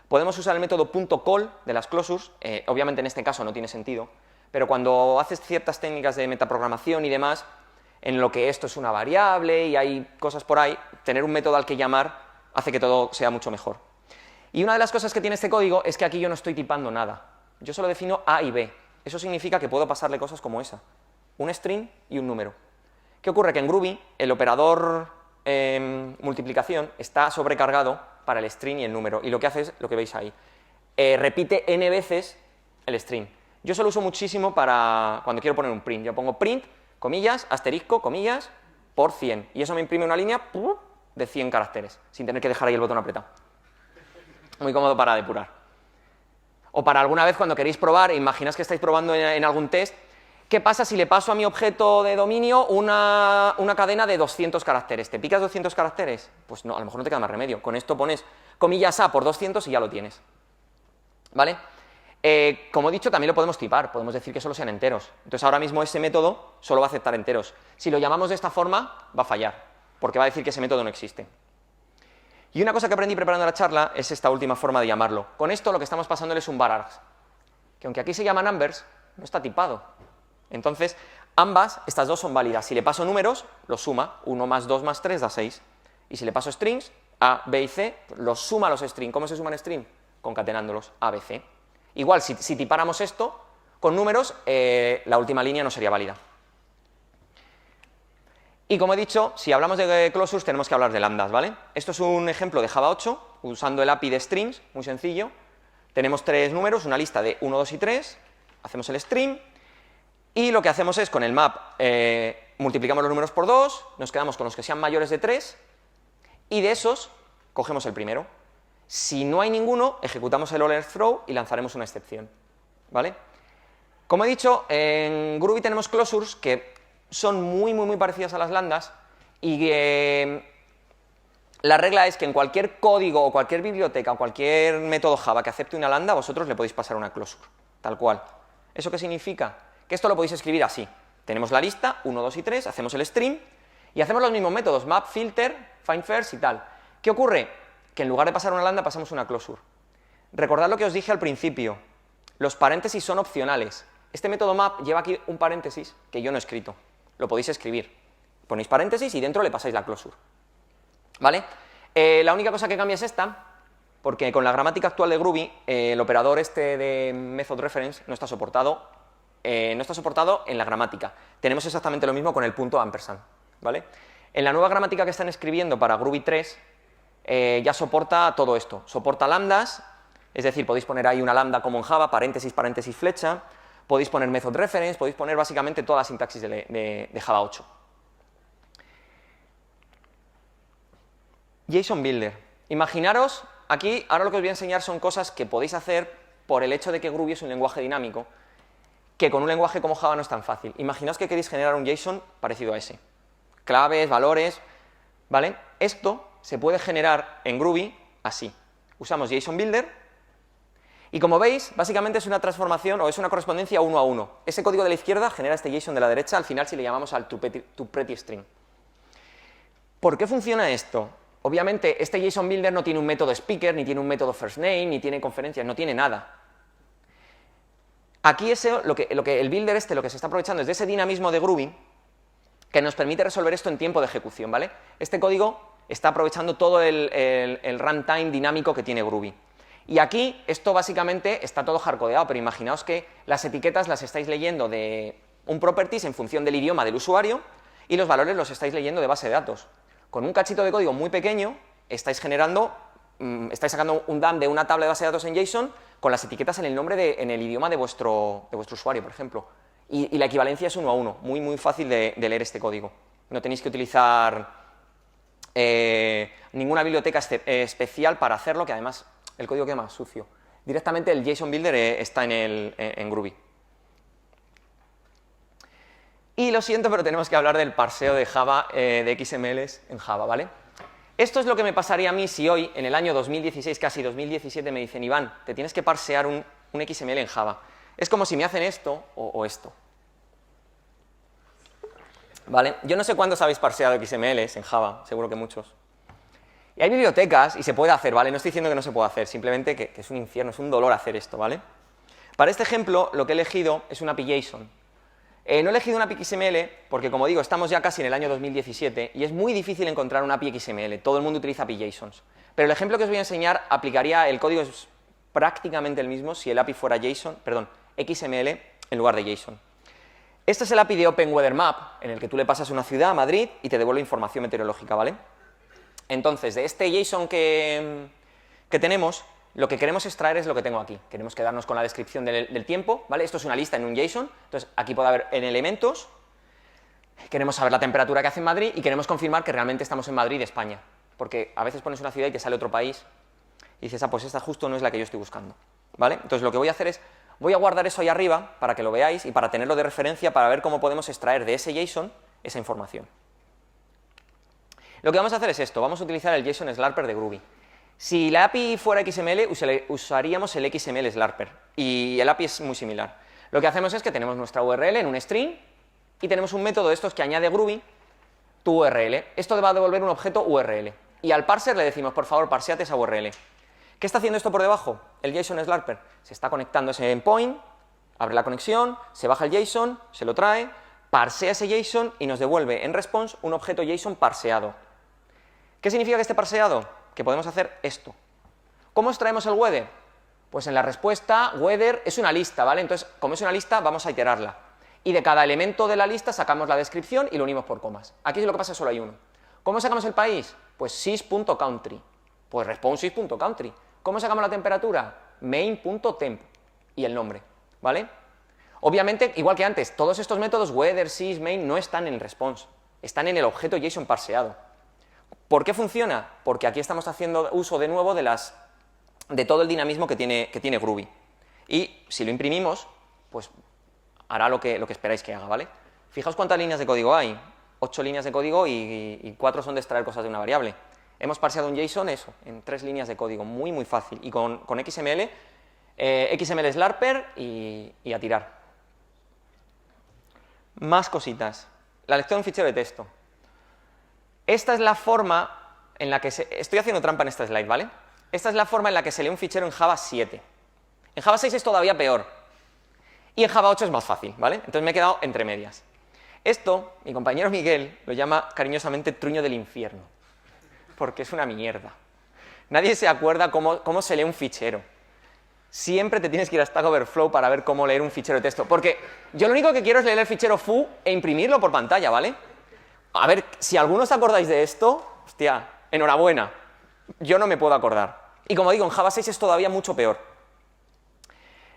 Podemos usar el método .call de las closures, obviamente en este caso no tiene sentido, pero cuando haces ciertas técnicas de metaprogramación y demás, en lo que esto es una variable y hay cosas por ahí, tener un método al que llamar hace que todo sea mucho mejor. Y una de las cosas que tiene este código es que aquí yo no estoy tipando nada, yo solo defino A y B. Eso significa que puedo pasarle cosas como esa, un string y un número. ¿Qué ocurre? Que en Groovy el operador multiplicación está sobrecargado para el string y el número, y lo que hace es lo que veis ahí. Repite n veces el string. Yo solo uso muchísimo para cuando quiero poner un print. Yo pongo print, comillas, asterisco, comillas, por 100. Y eso me imprime una línea de 100 caracteres, sin tener que dejar ahí el botón apretado. Muy cómodo para depurar. O para alguna vez cuando queréis probar, imagináis que estáis probando en algún test, ¿qué pasa si le paso a mi objeto de dominio una cadena de 200 caracteres? ¿Te picas 200 caracteres? Pues no, a lo mejor no te queda más remedio. Con esto pones comillas A por 200 y ya lo tienes. ¿Vale? Como he dicho, también lo podemos tipar, podemos decir que solo sean enteros. Entonces ahora mismo ese método solo va a aceptar enteros. Si lo llamamos de esta forma, va a fallar, porque va a decir que ese método no existe. Y una cosa que aprendí preparando la charla es esta última forma de llamarlo. Con esto lo que estamos pasándole es un varargs, que aunque aquí se llama numbers, no está tipado. Entonces, ambas, estas dos son válidas. Si le paso números, los suma. 1 más 2 más 3 da 6. Y si le paso strings, A, B y C, los suma los strings. ¿Cómo se suman strings? Concatenándolos, A, B, C. Igual, si tipáramos esto con números, la última línea no sería válida. Y como he dicho, si hablamos de closures tenemos que hablar de lambdas, ¿vale? Esto es un ejemplo de Java 8, usando el API de strings, muy sencillo. Tenemos tres números, una lista de 1, 2 y 3, hacemos el string, y lo que hacemos es, con el map, multiplicamos los números por 2, nos quedamos con los que sean mayores de 3, y de esos, cogemos el primero. Si no hay ninguno, ejecutamos el overthrow y lanzaremos una excepción, ¿vale? Como he dicho, en Groovy tenemos closures que son muy parecidas a las lambdas y la regla es que en cualquier código o cualquier biblioteca o cualquier método Java que acepte una lambda, vosotros le podéis pasar una closure, tal cual. ¿Eso qué significa? Que esto lo podéis escribir así. Tenemos la lista, 1, 2 y 3, hacemos el string y hacemos los mismos métodos, map, filter, find first y tal. ¿Qué ocurre? Que en lugar de pasar una lambda pasamos una closure. Recordad lo que os dije al principio, los paréntesis son opcionales. Este método map lleva aquí un paréntesis que yo no he escrito. Lo podéis escribir. Ponéis paréntesis y dentro le pasáis la closure. ¿Vale? La única cosa que cambia es esta, porque con la gramática actual de Groovy, el operador este de method reference no está soportado en la gramática. Tenemos exactamente lo mismo con el punto ampersand, ¿vale? En la nueva gramática que están escribiendo para Groovy 3, ya soporta todo esto. Soporta lambdas, es decir, podéis poner ahí una lambda como en Java, paréntesis, paréntesis, flecha. Podéis poner method reference, podéis poner básicamente toda la sintaxis de Java 8. JSON Builder. Imaginaros, aquí, ahora lo que os voy a enseñar son cosas que podéis hacer por el hecho de que Groovy es un lenguaje dinámico, que con un lenguaje como Java no es tan fácil. Imaginaos que queréis generar un JSON parecido a ese. Claves, valores, ¿vale? Esto se puede generar en Groovy así. Usamos JSON Builder. Y como veis, básicamente es una transformación o es una correspondencia 1 a 1. Ese código de la izquierda genera este JSON de la derecha al final si le llamamos al toPrettyString. ¿Por qué funciona esto? Obviamente este JSON Builder no tiene un método speaker, ni tiene un método firstName, ni tiene conferencias, no tiene nada. Aquí lo que el builder lo que se está aprovechando es de ese dinamismo de Groovy que nos permite resolver esto en tiempo de ejecución, ¿vale? Este código está aprovechando todo el runtime dinámico que tiene Groovy. Y aquí esto básicamente está todo hardcodeado, pero imaginaos que las etiquetas las estáis leyendo de un properties en función del idioma del usuario y los valores los estáis leyendo de base de datos. Con un cachito de código muy pequeño estáis sacando un dump de una tabla de base de datos en JSON con las etiquetas en el nombre en el idioma de vuestro usuario, por ejemplo. Y la equivalencia es 1 a 1, muy, muy fácil de leer este código. No tenéis que utilizar ninguna biblioteca especial para hacerlo, que además el código queda más sucio. Directamente el JSON Builder está en Groovy. Y lo siento, pero tenemos que hablar del parseo de Java, de XMLs en Java, ¿vale? Esto es lo que me pasaría a mí si hoy, en el año 2016, casi 2017, me dicen, Iván, te tienes que parsear un XML en Java. Es como si me hacen esto o esto. ¿Vale? Yo no sé cuántos habéis parseado XMLs en Java, seguro que muchos. Y hay bibliotecas y se puede hacer, ¿vale? No estoy diciendo que no se pueda hacer, simplemente que es un infierno, es un dolor hacer esto, ¿vale? Para este ejemplo, lo que he elegido es una API JSON. No he elegido una API XML porque, como digo, estamos ya casi en el año 2017 y es muy difícil encontrar una API XML. Todo el mundo utiliza API JSONs. Pero el ejemplo que os voy a enseñar aplicaría, el código es prácticamente el mismo si el API fuera XML en lugar de JSON. Este es el API de Open Weather Map, en el que tú le pasas una ciudad, Madrid, y te devuelve información meteorológica, ¿vale? Entonces, de este JSON que tenemos, lo que queremos extraer es lo que tengo aquí. Queremos quedarnos con la descripción del tiempo, ¿vale? Esto es una lista en un JSON, entonces aquí puede haber en elementos, queremos saber la temperatura que hace en Madrid y queremos confirmar que realmente estamos en Madrid, España. Porque a veces pones una ciudad y te sale otro país y dices, ah, pues esta justo no es la que yo estoy buscando, ¿vale? Entonces lo que voy a hacer es, voy a guardar eso ahí arriba para que lo veáis y para tenerlo de referencia para ver cómo podemos extraer de ese JSON esa información. Lo que vamos a hacer es esto, vamos a utilizar el JSON Slarper de Groovy. Si la API fuera XML, usaríamos el XML Slarper y el API es muy similar. Lo que hacemos es que tenemos nuestra URL en un string y tenemos un método de estos que añade Groovy tu URL. Esto va a devolver un objeto URL y al parser le decimos, por favor, parseate esa URL. ¿Qué está haciendo esto por debajo? El JSON Slarper. Se está conectando ese endpoint, abre la conexión, se baja el JSON, se lo trae, parsea ese JSON y nos devuelve en response un objeto JSON parseado. ¿Qué significa que esté parseado? Que podemos hacer esto. ¿Cómo extraemos el weather? Pues en la respuesta, weather es una lista, ¿vale? Entonces, como es una lista, vamos a iterarla. Y de cada elemento de la lista sacamos la descripción y lo unimos por comas. Aquí lo que pasa es que solo hay uno. ¿Cómo sacamos el país? Pues sys.country. Pues response sys.country. ¿Cómo sacamos la temperatura? Main.temp y el nombre, ¿vale? Obviamente, igual que antes, todos estos métodos, weather, sys, main, no están en el response. Están en el objeto JSON parseado. ¿Por qué funciona? Porque aquí estamos haciendo uso de nuevo de todo el dinamismo que tiene Groovy. Y si lo imprimimos, pues hará lo que esperáis que haga, ¿vale? Fijaos cuántas líneas de código hay. 8 líneas de código y 4 son de extraer cosas de una variable. Hemos parseado un JSON, eso, en 3 líneas de código, muy, muy fácil. Y con XML, XML Slarper y a tirar. Más cositas. La lectura de un fichero de texto. Esta es la forma en la que estoy haciendo trampa en esta slide, ¿vale? Esta es la forma en la que se lee un fichero en Java 7. En Java 6 es todavía peor. Y en Java 8 es más fácil, ¿vale? Entonces me he quedado entre medias. Esto, mi compañero Miguel lo llama cariñosamente truño del infierno. Porque es una mierda. Nadie se acuerda cómo se lee un fichero. Siempre te tienes que ir a Stack Overflow para ver cómo leer un fichero de texto. Porque yo lo único que quiero es leer el fichero foo e imprimirlo por pantalla, ¿vale? A ver, si algunos os acordáis de esto, hostia, enhorabuena. Yo no me puedo acordar. Y como digo, en Java 6 es todavía mucho peor.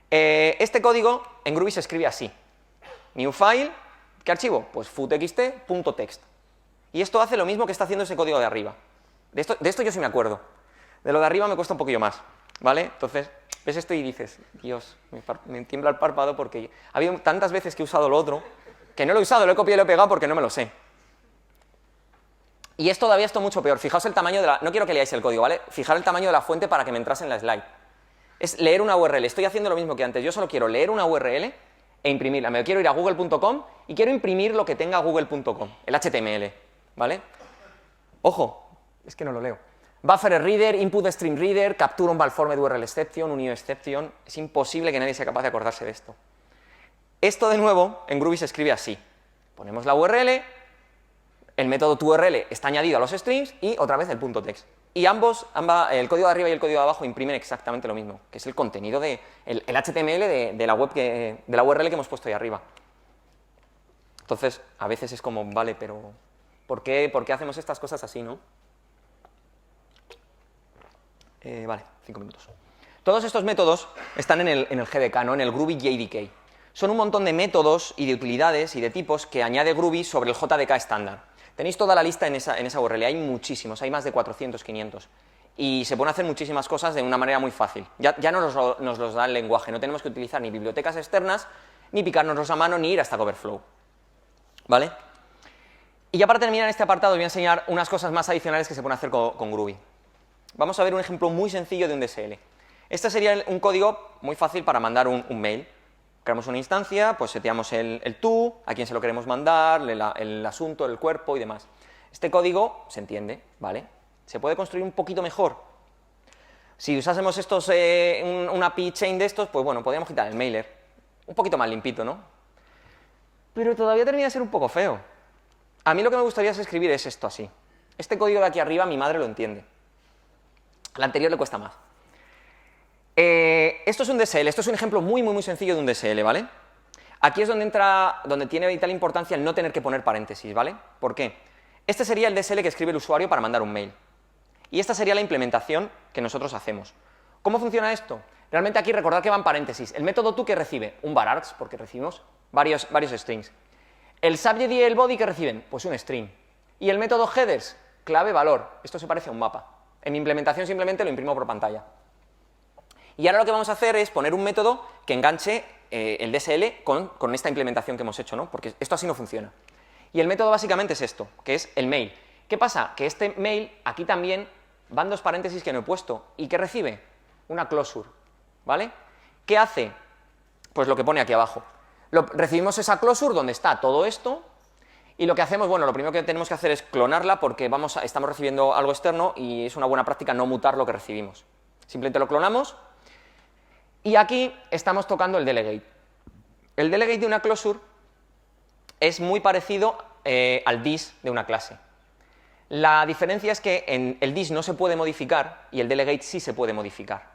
Este código en Groovy se escribe así. New file, ¿qué archivo? Pues footxt.txt. Y esto hace lo mismo que está haciendo ese código de arriba. De esto yo sí me acuerdo. De lo de arriba me cuesta un poquillo más, ¿vale? Entonces, ves esto y dices, Dios, me tiembla el párpado porque ha habido tantas veces que he usado lo otro, que no lo he usado, lo he copiado y lo he pegado porque no me lo sé. Y es todavía esto mucho peor. Fijaos el tamaño de la... No quiero que leáis el código, ¿vale? Fijar el tamaño de la fuente para que me entrase en la slide. Es leer una URL. Estoy haciendo lo mismo que antes. Yo solo quiero leer una URL e imprimirla. Me quiero ir a google.com y quiero imprimir lo que tenga google.com, el HTML, ¿vale? Ojo, es que no lo leo. Buffer reader, input stream reader, capture on valformed URL exception, union exception. Es imposible que nadie sea capaz de acordarse de esto. Esto, de nuevo, en Groovy se escribe así. Ponemos la URL... El método toURL está añadido a los strings y otra vez el .text. Y el código de arriba y el código de abajo imprimen exactamente lo mismo, que es el contenido el HTML de la web de la URL que hemos puesto ahí arriba. Entonces, a veces es como, vale, pero ¿por qué hacemos estas cosas así, no? Vale, 5 minutos. Todos estos métodos están en el GDK, ¿no? En el Groovy JDK. Son un montón de métodos y de utilidades y de tipos que añade Groovy sobre el JDK estándar. Tenéis toda la lista en esa URL, hay muchísimos, hay más de 400, 500. Y se pueden hacer muchísimas cosas de una manera muy fácil. Ya nos los da el lenguaje, no tenemos que utilizar ni bibliotecas externas, ni picárnoslos a mano, ni ir hasta Overflow. ¿Vale? Y ya para terminar este apartado os voy a enseñar unas cosas más adicionales que se pueden hacer con Groovy. Vamos a ver un ejemplo muy sencillo de un DSL. Este sería un código muy fácil para mandar un mail. Creamos una instancia, pues seteamos el to, a quién se lo queremos mandar, el asunto, el cuerpo y demás. Este código se entiende, ¿vale? Se puede construir un poquito mejor. Si usásemos estos, una API chain de estos, pues bueno, podríamos quitar el mailer. Un poquito más limpito, ¿no? Pero todavía termina de ser un poco feo. A mí lo que me gustaría es escribir es esto así. Este código de aquí arriba mi madre lo entiende. Al anterior le cuesta más. Esto es un DSL, esto es un ejemplo muy, muy, muy sencillo de un DSL, ¿vale? Aquí es donde tiene vital importancia el no tener que poner paréntesis, ¿vale? ¿Por qué? Este sería el DSL que escribe el usuario para mandar un mail. Y esta sería la implementación que nosotros hacemos. ¿Cómo funciona esto? Realmente aquí recordad que van paréntesis. El método to que recibe un varargs, porque recibimos varios strings. El subject y el body que reciben, pues un string. Y el método headers, clave, valor. Esto se parece a un mapa. En mi implementación simplemente lo imprimo por pantalla. Y ahora lo que vamos a hacer es poner un método que enganche el DSL con esta implementación que hemos hecho, ¿no? Porque esto así no funciona. Y el método básicamente es esto, que es el mail. ¿Qué pasa? Que este mail, aquí también van dos paréntesis que no he puesto. ¿Y qué recibe? Una closure, ¿vale? ¿Qué hace? Pues lo que pone aquí abajo. Recibimos esa closure donde está todo esto, y lo que hacemos, bueno, lo primero que tenemos que hacer es clonarla porque estamos recibiendo algo externo y es una buena práctica no mutar lo que recibimos. Simplemente lo clonamos. Y aquí estamos tocando el delegate. El delegate de una closure es muy parecido al this de una clase. La diferencia es que en el this no se puede modificar y el delegate sí se puede modificar.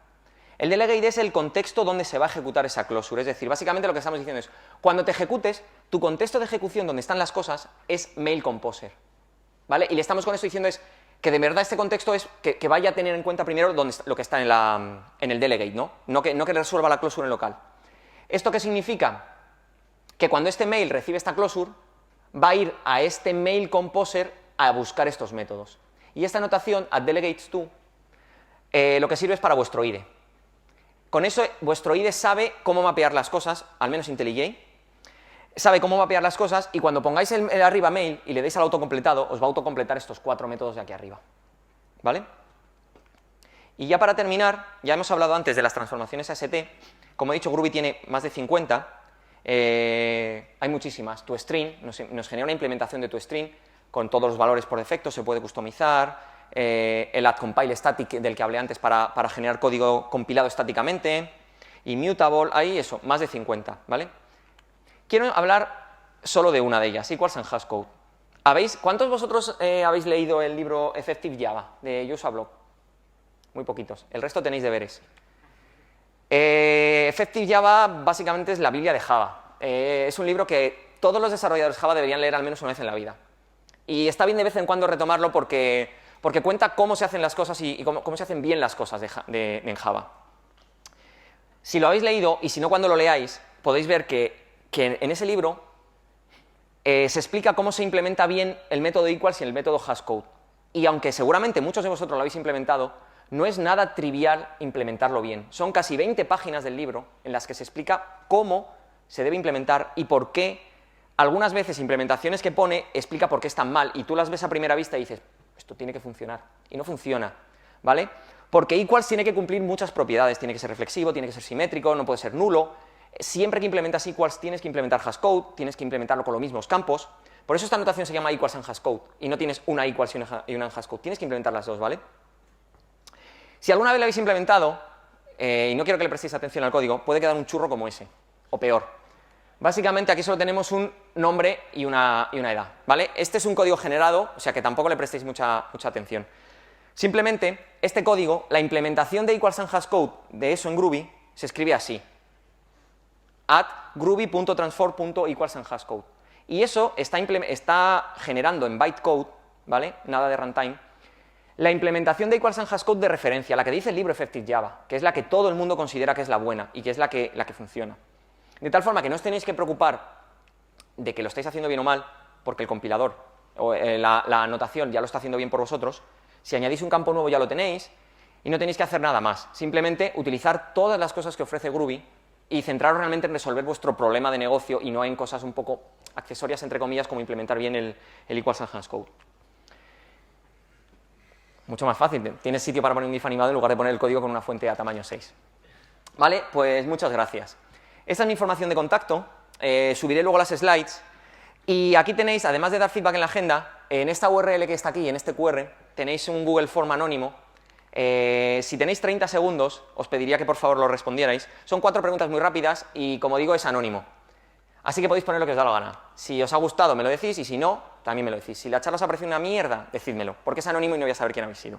El delegate es el contexto donde se va a ejecutar esa closure. Es decir, básicamente lo que estamos diciendo es, cuando te ejecutes, tu contexto de ejecución donde están las cosas es mail composer. ¿Vale? Y le estamos con esto diciendo es que de verdad este contexto es que vaya a tener en cuenta primero lo que está en el delegate, ¿no? No que resuelva la closure en local. ¿Esto qué significa? Que cuando este mail recibe esta closure, va a ir a este mail composer a buscar estos métodos. Y esta notación, addDelegates2, lo que sirve es para vuestro IDE. Con eso, vuestro IDE sabe cómo mapear las cosas, al menos IntelliJ, sabe cómo mapear las cosas y cuando pongáis el arriba mail y le deis al autocompletado, os va a autocompletar estos 4 métodos de aquí arriba. ¿Vale? Y ya para terminar, ya hemos hablado antes de las transformaciones AST. Como he dicho, Groovy tiene más de 50. Hay muchísimas. ToString nos genera una implementación de ToString con todos los valores por defecto, se puede customizar. El addCompile static del que hablé antes para generar código compilado estáticamente. Immutable, ahí eso, más de 50, ¿vale? Quiero hablar solo de una de ellas, Equals and Hashcode. ¿Cuántos de vosotros habéis leído el libro Effective Java de Joshua Block? Muy poquitos. El resto tenéis deberes. Effective Java básicamente es la Biblia de Java. Es un libro que todos los desarrolladores Java deberían leer al menos una vez en la vida. Y está bien de vez en cuando retomarlo porque cuenta cómo se hacen las cosas y cómo se hacen bien las cosas en Java. Si lo habéis leído, y si no cuando lo leáis, podéis ver que en ese libro se explica cómo se implementa bien el método equals y el método hashcode. Y aunque seguramente muchos de vosotros lo habéis implementado, no es nada trivial implementarlo bien. Son casi 20 páginas del libro en las que se explica cómo se debe implementar y por qué algunas veces implementaciones que pone explica por qué están mal y tú las ves a primera vista y dices, esto tiene que funcionar, y no funciona, ¿vale? Porque equals tiene que cumplir muchas propiedades, tiene que ser reflexivo, tiene que ser simétrico, no puede ser nulo. Siempre que implementas equals tienes que implementar hashcode, tienes que implementarlo con los mismos campos. Por eso esta notación se llama equals and hashcode y no tienes una equals y una hashcode, tienes que implementar las dos, ¿vale? Si alguna vez lo habéis implementado, y no quiero que le prestéis atención al código, puede quedar un churro como ese, o peor. Básicamente aquí solo tenemos un nombre y una edad, ¿vale? Este es un código generado, o sea que tampoco le prestéis mucha atención. Simplemente, este código, la implementación de equals and hashcode de eso en Groovy, se escribe así. Add groovy.transform.equals and hashcode. Y eso está generando en bytecode, ¿vale? Nada de runtime, la implementación de equals and hashcode de referencia, la que dice el libro Effective Java, que es la que todo el mundo considera que es la buena y que es la que funciona. De tal forma que no os tenéis que preocupar de que lo estáis haciendo bien o mal, porque el compilador o la anotación ya lo está haciendo bien por vosotros. Si añadís un campo nuevo ya lo tenéis y no tenéis que hacer nada más. Simplemente utilizar todas las cosas que ofrece Groovy y centraros realmente en resolver vuestro problema de negocio y no en cosas un poco accesorias, entre comillas, como implementar bien el equals and hashcode. Mucho más fácil, tienes sitio para poner un if animado en lugar de poner el código con una fuente a tamaño 6. Vale, pues muchas gracias. Esta es mi información de contacto, subiré luego las slides y aquí tenéis, además de dar feedback en la agenda, en esta URL que está aquí, en este QR, tenéis un Google Form anónimo. Si tenéis 30 segundos, os pediría que por favor lo respondierais. Son 4 preguntas muy rápidas y, como digo, es anónimo. Así que podéis poner lo que os da la gana. Si os ha gustado, me lo decís, y si no, también me lo decís. Si la charla os ha parecido una mierda, decídmelo, porque es anónimo y no voy a saber quién habéis sido.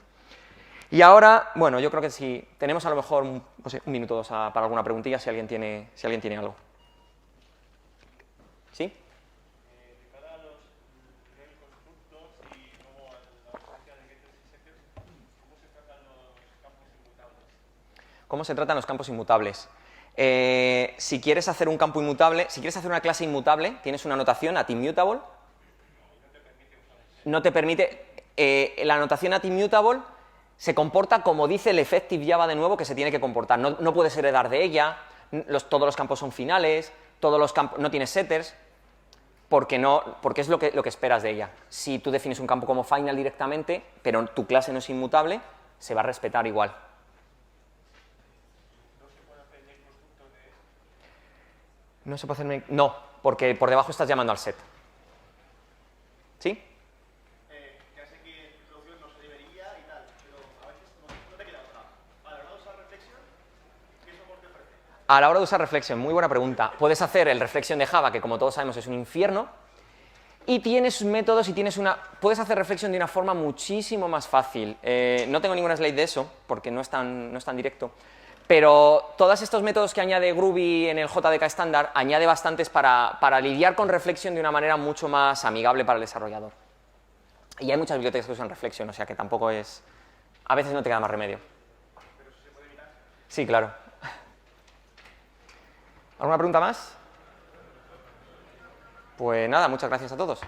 Y ahora, bueno, yo creo que si tenemos a lo mejor no sé, un minuto o dos para alguna preguntilla, si alguien tiene algo. ¿Sí? De cara a los nivel constructos y luego a la ausencia de getters y setters, ¿cómo se tratan los campos inmutables? ¿Cómo se tratan los campos inmutables? Si quieres hacer un campo inmutable, si quieres hacer una clase inmutable, tienes una anotación atImmutable. No te permite. La anotación atImmutable se comporta como dice el Effective Java de nuevo que se tiene que comportar. No puedes heredar de ella, todos los campos son finales, todos los campos, no tienes setters, porque es lo que esperas de ella. Si tú defines un campo como final directamente, pero tu clase no es inmutable, se va a respetar igual. No se puede hacer. No, porque por debajo estás llamando al set. ¿Sí? Ya sé que introducción no se debería y tal, pero a veces no te queda otra. A la hora de usar Reflection, ¿qué soporte ofrece? A la hora de usar Reflection, muy buena pregunta. Puedes hacer el Reflection de Java, que como todos sabemos es un infierno, y tienes métodos y puedes hacer Reflection de una forma muchísimo más fácil. No tengo ninguna slide de eso, porque no es tan directo. Pero todos estos métodos que añade Groovy en el JDK estándar, añade bastantes para lidiar con Reflection de una manera mucho más amigable para el desarrollador. Y hay muchas bibliotecas que usan Reflection, o sea que tampoco es. A veces no te queda más remedio. ¿Pero eso se puede evitar? Sí, claro. ¿Alguna pregunta más? Pues nada, muchas gracias a todos.